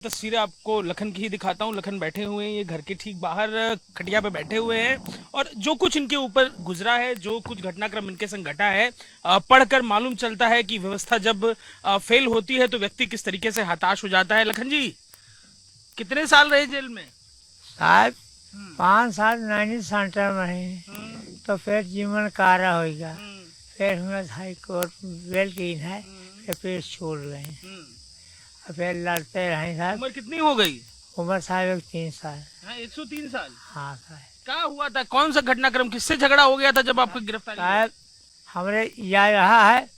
तस्वीरें आपको लखन की ही दिखाता हूँ। लखन बैठे हुए हैं, ये घर के ठीक बाहर खटिया पे बैठे हुए हैं और जो कुछ इनके ऊपर गुजरा है, जो कुछ घटनाक्रम इनके संग घटा है, पढ़कर मालूम चलता है कि व्यवस्था जब फेल होती है तो व्यक्ति किस तरीके से हताश हो जाता है। लखन जी, कितने साल रहे जेल में? साहब 5 साल नैनी सेंटर में रही हम्म, तो फिर जीवन कारा होगा। हम्म, फिर हमें हाई कोर्ट बेल की है, फिर छोड़ गए हम्म। और फिर लड़ते रहे साहब। उम्र कितनी हो गई? उम्र साहब 3 साल। हाँ, 103 साल। हाँ साहब। क्या हुआ था? कौन सा घटनाक्रम, किससे झगड़ा हो गया था जब आपकी गिरफ्तारी हुई? साहब हमरे यह रहा है,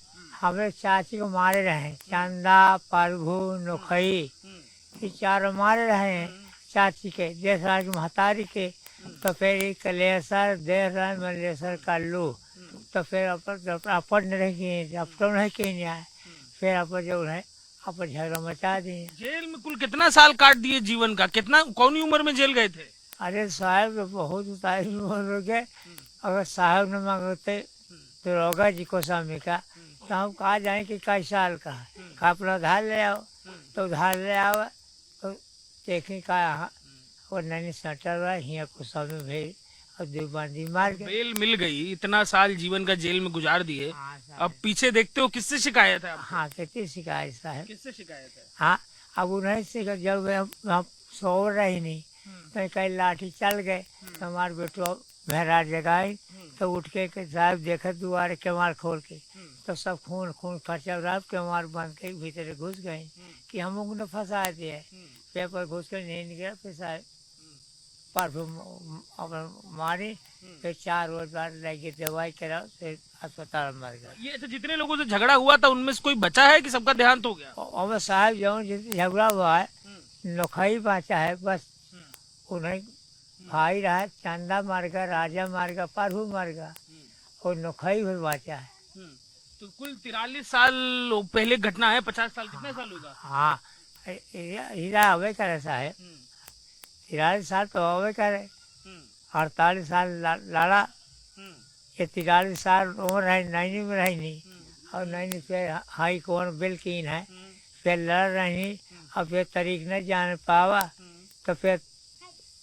हमारे चाची को मारे रहे, चंदा प्रभु नोखई, ये चारों मारे रहे हैं चाची के, देसराज की महतारी के। तो फिर ये कलेसर देसराज मलेसर कल्लू, तो फिर अपन नहीं किए, अब तो नहीं किए आए, फिर अपन जो है अपन झगड़ा मचा दिए। जेल में कुल कितना साल काट दिए जीवन का? कितना, कौन उम्र में जेल गए थे? अरे साहब तो बहुत उतारी हो गए। अगर साहब ने मांगते दरोगा जी को स्वामी का, तो हम कहा जाए कि कई साल का है, का अपना उधार ले आओ, तो उधार ले आओ तो देखें का यहाँ और नैनी सटर हुआ हिया को स्वामी भेज और दो बंदी मार के। बेल मिल गई, इतना साल जीवन का जेल में गुजार दिए, हाँ अब साहब। पीछे देखते हो किससे शिकायत है आपको? हाँ कितनी शिकायत साहब। किससे शिकायत है? हाँ अब उन्हें से जब हम सो रही नहीं तो कहीं लाठी चल गए, तो हमारे बेटो भैरा जगाई, तो उठ के साहब देखा दुआरे केवाड़ खोल के, तो सब खून खून खर्चा रहा, केवाड़ बंद के भीतर घुस गए कि हम लोग ने फंसा दिया है। पेपर घुस कर नहीं निकला, फिर साहब परफ्यूम अपन मारी, फिर 4 रोज बाद लगी दवाई करा, फिर अस्पताल में मर गए। ये अच्छा, जितने लोगों से झगड़ा हुआ था उनमें से कोई बचा है कि सबका देहांत हो गया? और साहब जो झगड़ा हुआ है नोखई बाचा है बस, उन्हें भाई रहा, चंदा मार गया, राजा मार गया, प्रभु मार गया और नोखई भी बाचा है। तो कुल 43 साल पहले घटना है, 50 साल कितने साल होगा? हाँ हीरा हवे करे साहब, 43 साल तो हवे करे, 48 साल लड़ा, ये 43 साल उम्र है नैनी में रही नहीं, और नैनी फिर हाई कोर्ट बिल कीन है, फिर लड़ रही और फिर तरीक न जान पावा, तो फिर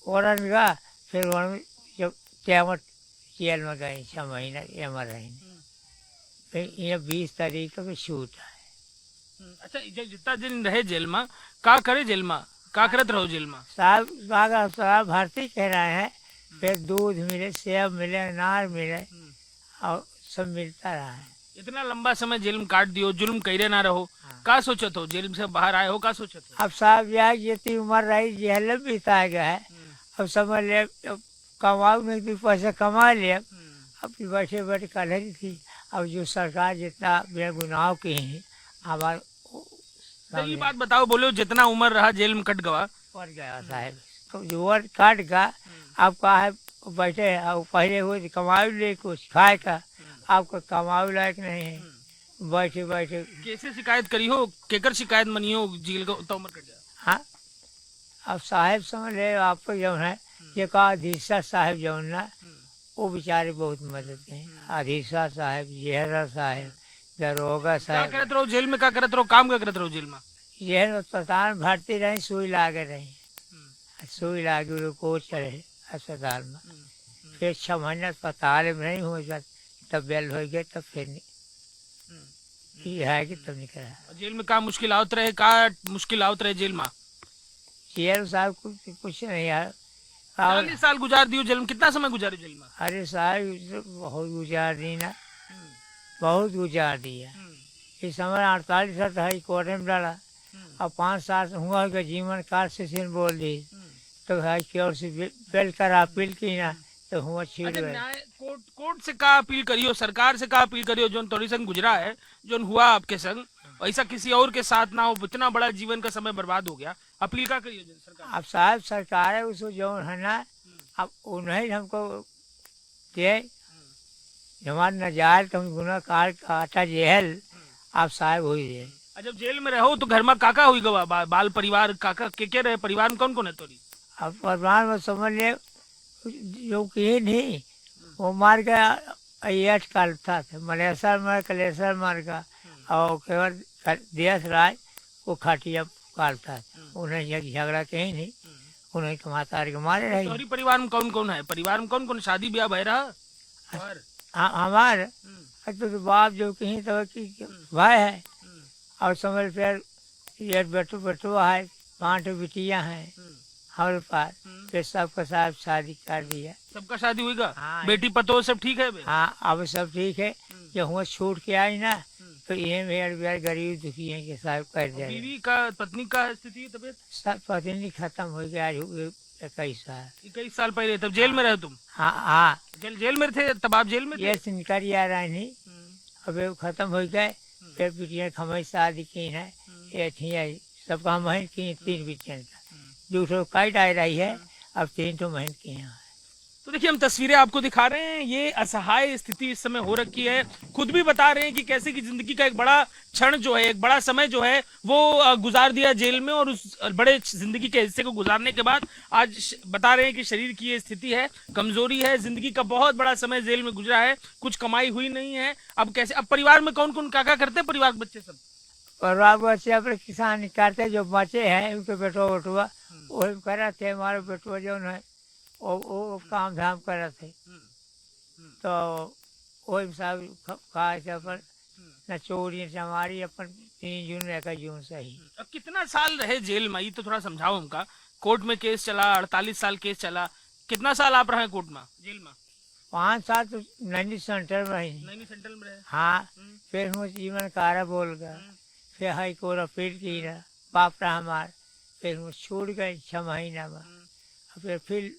औरन गया, फिर वहाँ जब त्यामत जेल में गए 6 महीना ये मर रही, फिर ये 20 तारीख को छूट है। अच्छा, जितना दिन रहे जेल में, का करे जेल में, का करत रहो जेल में? साहब साहब भर्ती कह रहे हैं, फिर दूध मिले, सेब मिले, अनार मिले और सब मिलता रहा है। इतना लंबा समय जेल में काट दियो, जुल्म करे ना रहो, का सोचत हो? जेल से बाहर आए हो, का सोचत हो? अब साहब यह जितनी उम्र रही जेल में बिता गया है, अब समझ ले, अब कमाऊ नहीं भी पैसा कमा लिया, अब बैठे बैठे कल ही थी। अब जो सरकार जितना बेगुनाह की है हमारे तो ये बात बताओ, बोलो जितना उम्र रहा जेल में कट गवा, पड़ गया साहब, तो जो उम्र काट का अब कहा है बैठे, अब पहले हुए कमाऊ ले कुछ खाए का, आपका कमाऊ लायक नहीं है, बैठे बैठे। कैसे शिकायत करी हो, केकर शिकायत मनी हो जेल का उतना उम्र कट गया? हाँ अब साहब समझ ले, आपको जो है ये कहा अधीक्षक साहब जो है ना, वो बेचारे बहुत मदद करें, अधीक्षक साहब, जहरा साहब, दरोगा क्या साहब, करत रहो जेल में, क्या करत रहो, काम क्या करत रहो जेल में? यह अस्पताल में भर्ती रही, सुई लागे रही, सुई लागे रुको चढ़े अस्पताल में, फिर 6 महीने अस्पताल में नहीं हुए, तब बेल हो गए, तब फिर ये है कि तब निकला। जेल में का मुश्किल आवत रहे, का मुश्किल आवत रहे जेल में? जेल साहब कुछ नहीं यार। 40 साल गुजार दियो जेल में, कितना समय गुजारे जेल में? अरे साहब बहुत गुजार दी ना, बहुत गुजार दिया। इस समय 48 साल हाई कोर्ट में डाला, और 5 साल हुआ कि जीवन काल से सिन बोल दी, तो हाई कोर्ट से बेल कर अपील की ना, तो हुआ छीट अच्छा, गए। न्याय कोर्ट से का अपील करियो, सरकार से का अपील करियो, जो तोरी संग गुजरा है, जो हुआ आपके संग, ऐसा किसी और के साथ ना हो, इतना बड़ा जीवन का समय बर्बाद हो गया, अपील का करियो सरकार? अब साहब सरकार है उसको जो है ना, अब उन्हें हमको दे, हमारे नजायज कम गुना कार काटा जेल, आप साहब हुई है। जब जेल में रहो तो घर में काका हुई गवा, बाल परिवार काका के रहे, परिवार में कौन कौन है तोरी? अब परिवार में समझ ले, जो कि नहीं वो मार गया, अय्यट काल था, मलेसर मार, कलेसर मार का, और केवल देश राय वो खटिया पालता है, उन्हें झगड़ा कहीं नहीं, उन्हें तो माता के मारे रही। तोहरी परिवार में कौन कौन है? परिवार में कौन कौन शादी ब्याह भय रहा? और हमारे तो बाप जो कहीं तो कि भाई है, और समझ फिर ये बेटुआ है, 5 बिटियां हैं हमारे पास, फिर सबका साथ शादी कर दिया। सबका शादी हुईगा? हाँ। बेटी पतो सब ठीक है बे? हाँ अब सब ठीक है। जब हुआ छूट के आई ना तो ये मेरे गरीब दुखी है के साहब कर दे। बीवी का, पत्नी का स्थिति, तबियत? सब पत्नी खत्म हो गया आज 21 साल। 21 साल पहले तब जेल में रहे तुम? हाँ हाँ, जेल में थे तब आप? जेल में थे? ये से निकल आ रहा नहीं, अब वो खत्म हो गए। फिर बिटिया खमई शादी की है, ये थी सबका हम महीन की 3 बिटियां का, दूसरों काट आ रही है, अब 3 तो महीन की हैं। तो देखिए हम तस्वीरें आपको दिखा रहे हैं, ये असहाय स्थिति इस समय हो रखी है। खुद भी बता रहे हैं कि कैसे कि जिंदगी का एक बड़ा क्षण जो है, एक बड़ा समय जो है वो गुजार दिया जेल में, और उस बड़े जिंदगी के हिस्से को गुजारने के बाद आज बता रहे हैं कि शरीर की ये स्थिति है, कमजोरी है, जिंदगी का बहुत बड़ा समय जेल में गुजरा है, कुछ कमाई हुई नहीं है। अब कैसे? अब परिवार में कौन कौन क्या क्या करते हैं परिवार के बच्चे सब? परिवार बच्चे अपने किसान करते, जो बचे हैं उनके बेटुआ वही करा थे। हमारे बेटुआ जो है वो काम धाम कर थे, तो वही सब खाए थे अपन, न चोरी न चमारी, अपन 3 जून 1 जून से ही। अब कितना साल रहे जेल में, ये तो थोड़ा समझाओ हमका। कोर्ट में केस चला, 48 साल केस चला, कितना साल आप रहे कोर्ट में, जेल में? 5 साल तो नैनी सेंटर में ही। नैनी सेंट्रल में रहे? हाँ। फिर हम जीवन कारा बोल गए, फिर हाई कोर्ट अपील की ना, बाप रहा हमार, फिर हम छूट गए 6 महीना में। फिर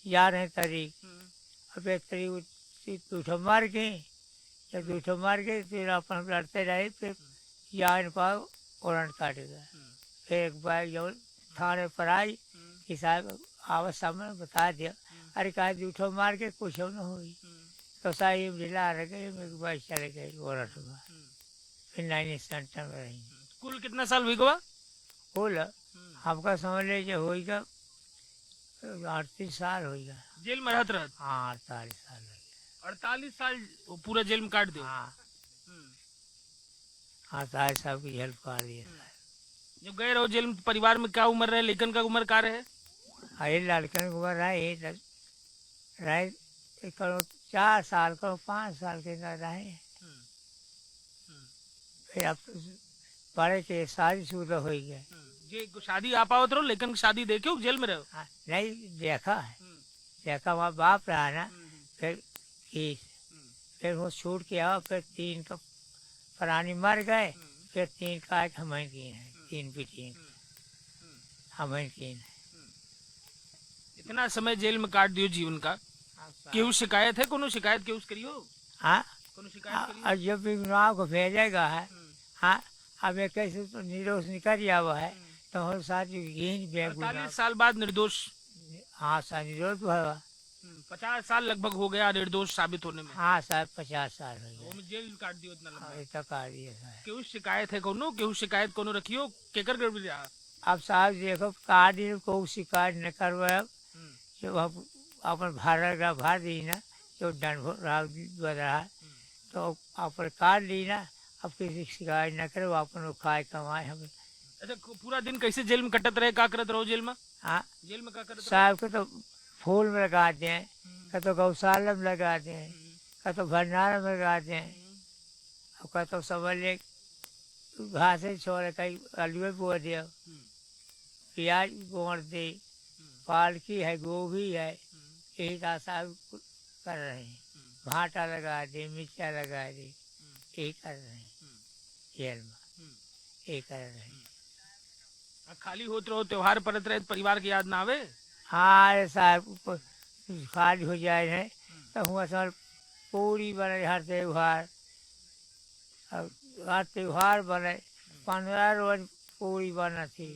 11 तारीख, फिर तारीख 2 मार गए, जब 2 मार गए फिर अपन लड़ते रहे, फिर यार पाओ वारंट काट गया। फिर एक बार जो थाने पर आई कि साहब आवाज सामने बता दिया, अरे कहा 2 मार के कुछ न हुई, तो साहब ढिला रह गए, एक बार चले गए वारंट में। फिर 9 सेंटर में रही। कुल कितना साल हुई गवा? कुल आपका समझ लीजिए होगा 38 साल होगा जेल में रहत रहत। हाँ 48 साल हो गया। 48 साल पूरा जेल में काट दियो? हाँ 48 साल की जेल काट दिया। जब गए रहो जेल में, परिवार में क्या उम्र रहे, लेकिन का उम्र क्या रहे? अरे लड़कन की उम्र रहे करो 4 साल, करो 5 साल के ना रहे। फिर अब बड़े के शादीशुदा हो गए। जे शादी आप आओ रहो, लेकिन शादी देखे हो जेल में रहो? नहीं देखा है, देखा वहाँ बाप रहा ना, फिर फिर वो छूट के आओ, फिर 3 का प्राणी मर गए, फिर 3 का एक हमें की है, 3 बिटियां हमें की है। इतना समय जेल में काट दियो जीवन का, केहू शिकायत है? कोनो शिकायत केहू से करियो? हाँ कोनो शिकायत करियो? और जब भी गाँव को भेजेगा है, हाँ अब एक कैसे तो निर्दोष निकल जावा है, तो हर साथ यही बैग 48 साल बाद निर्दोष? हाँ सर निर्दोष हुआ। 50 साल लगभग हो गया निर्दोष साबित होने में। हाँ सर 50 साल हो गया। वो में जेल काट दियो इतना लंबा? इतना काट दिया सर। केहू शिकायत है कोनो? केहू शिकायत कोनो रखियो? केकर गड़बड़ी रहा? अब साहब देखो काट दी, कोई शिकायत न करवा, जो अपन भाड़ा भर दी ना, जो दंड रहा तो अपन काट ली ना, अब किसी शिकायत न करे, अपन खाए कमाए हमें। अच्छा पूरा दिन कैसे जेल में कटत रहे, क्या करत रहो जेल में? हाँ जेल में क्या करत रहो? साहब को तो फूल में लगाते हैं, का तो गौशाला में लगाते हैं, का तो भंडारा में लगाते हैं, और का तो समझ ले घासे छोड़े, कहीं आलू बो दिया, प्याज बोड़ दे, पालकी है, गोभी है, यही का साहब कर रहे हैं। भाटा लगा दे, मिर्चा लगा दे, यही कर रहे हैं जेल में, यही कर रहे हैं। खाली होत रहो, त्योहार परत रहे, परिवार की याद ना आवे? हाँ साहब खाली हो जाए है तो हुआ सर पूरी बने, हर त्योहार बने, 15 रोज पूरी बना थी।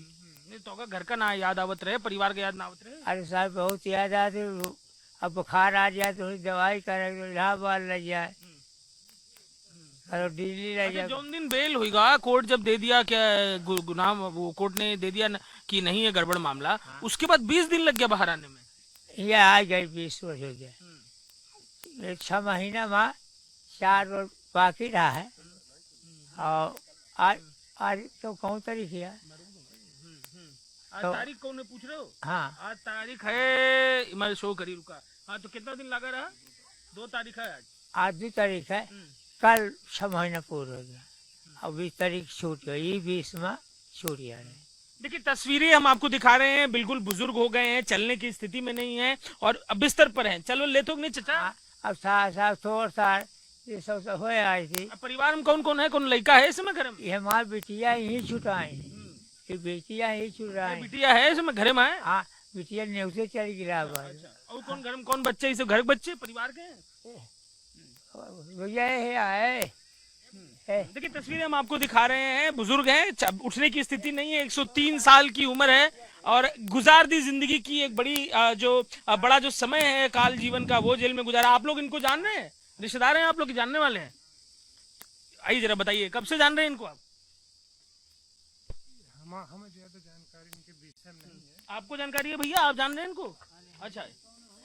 नहीं तो घर का ना याद आवत रहे, परिवार के याद ना आवत रहे? अरे साहब बहुत याद आती, अब बुखार आ जाए तो दवाई करे, तो इलाहाबाद ले जाए, और दिल्ली ले जाए। जो दिन बेल हुईगा, कोर्ट जब दे दिया क्या गुनाह, वो कोर्ट ने दे दिया कि नहीं है गड़बड़ मामला, उसके बाद 20 दिन लग गया बाहर आने में? ये आ गई 20 रोज हो गया। 6 महीना में 4 रोज बाकी रहा है, और आज तो कौन तारीख है, आज तो तारीख कौन है पूछ रहे हो? हाँ आज तारीख है, मैं शो करी रुका। हाँ तो कितना दिन लगा रहा? 2 तारीख है आज। आज 2 तारीख है, कल 6 महीना पूरा हो गया, अब 20 तारीख छूट गई, 20 में छूट गया है। देखिए तस्वीरें हम आपको दिखा रहे हैं, बिल्कुल बुजुर्ग हो गए हैं, चलने की स्थिति में नहीं है और अब बिस्तर पर हैं। चलो ले तो नहीं चचा? अब साल थोड़ साल ये सब तो हो आई थी। अब परिवार में कौन कौन है? कौन लड़का है इसमें घर में? ये हमारी बेटिया यही छुटाई, ये बेटिया यही छुटाई। बिटिया है इसमें घर में है? हाँ बिटिया न्यूज़े चल गिरा भाई। और कौन घर में कौन बच्चे? इसे घर के बच्चे परिवार के हैं? भैया ये आए है। देखिए तस्वीरें हम आपको दिखा रहे हैं, बुजुर्ग हैं, उठने की स्थिति नहीं है, 103 साल की उम्र है और गुजार दी जिंदगी की एक बड़ी बड़ा जो समय है काल जीवन का, वो जेल में गुजारा। आप लोग इनको जान रहे हैं? रिश्तेदार हैं आप लोग, जानने वाले हैं? आइए जरा बताइए, कब से जान रहे हैं इनको आप? हमें ज्यादा जानकारी इनके विषय में नहीं है। आपको जानकारी है भैया, आप जान रहे हैं इनको? अच्छा,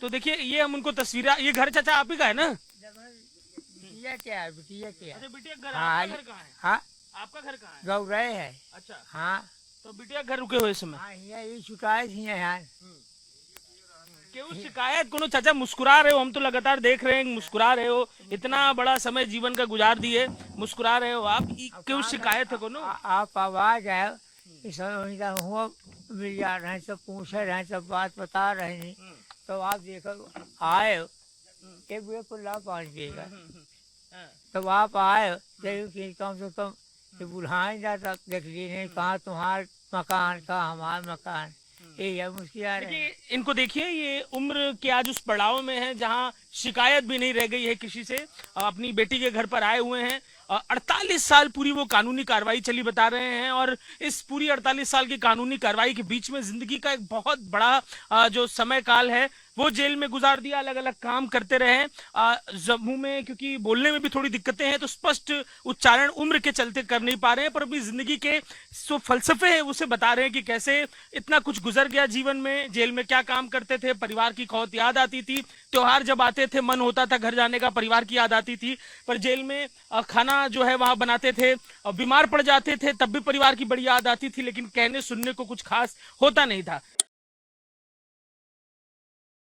तो देखिए ये हम उनको तस्वीरें, ये घर चाचा आप ही का है ना? बिटिया क्या है, बिटिया क्या अच्छा बिटिया घर, हाँ, आपका घर कहाँ है? हाँ आपका घर कहाँ है? गौ रहे है। अच्छा, हाँ तो बिटिया घर रुके हुए इस समय हाँ ये छुटाई थी यहाँ। क्यों शिकायत? कोनो चाचा मुस्कुरा रहे हो, हम तो लगातार देख रहे हैं मुस्कुरा रहे हो, इतना बड़ा समय जीवन का गुजार दिए, मुस्कुरा रहे हो आप, क्यों शिकायत है कोनो? आप आवाज आए इस समय हुआ मिल जा रहे हैं, सब पूछ रहे हैं, सब बात बता रहे हैं, तो आप देखो आए एक बुढ़े को ला पानी पिएगा, तब आप आए कि कम से कम ये बुढ़ाएं जाता देख ली नहीं, कहाँ तुम्हारा मकान कहाँ हमारा मकान, ये मुश्किल आ रहे। देखिए इनको देखिए, ये उम्र के आज उस पड़ाव में है जहां शिकायत भी नहीं रह गई है किसी से। अपनी बेटी के घर पर आए हुए हैं, 48 साल पूरी वो कानूनी कार्रवाई चली बता रहे हैं और इस पूरी 48 साल की कानूनी कार्रवाई के बीच में जिंदगी का एक बहुत बड़ा जो समय काल है वो जेल में गुजार दिया, अलग अलग काम करते रहे। मुंह में क्योंकि बोलने में भी थोड़ी दिक्कतें हैं तो स्पष्ट उच्चारण उम्र के चलते कर नहीं पा रहे हैं, पर अपनी जिंदगी के जो फलसफे हैं उसे बता रहे हैं कि कैसे इतना कुछ गुजर गया जीवन में, जेल में क्या काम करते थे, परिवार की बहुत याद आती थी, त्योहार जब आते थे मन होता था घर जाने का, परिवार की याद आती थी, पर जेल में खाना जो है वहां बनाते थे, बीमार पड़ जाते थे तब भी परिवार की बड़ी याद आती थी, लेकिन कहने सुनने को कुछ खास होता नहीं था।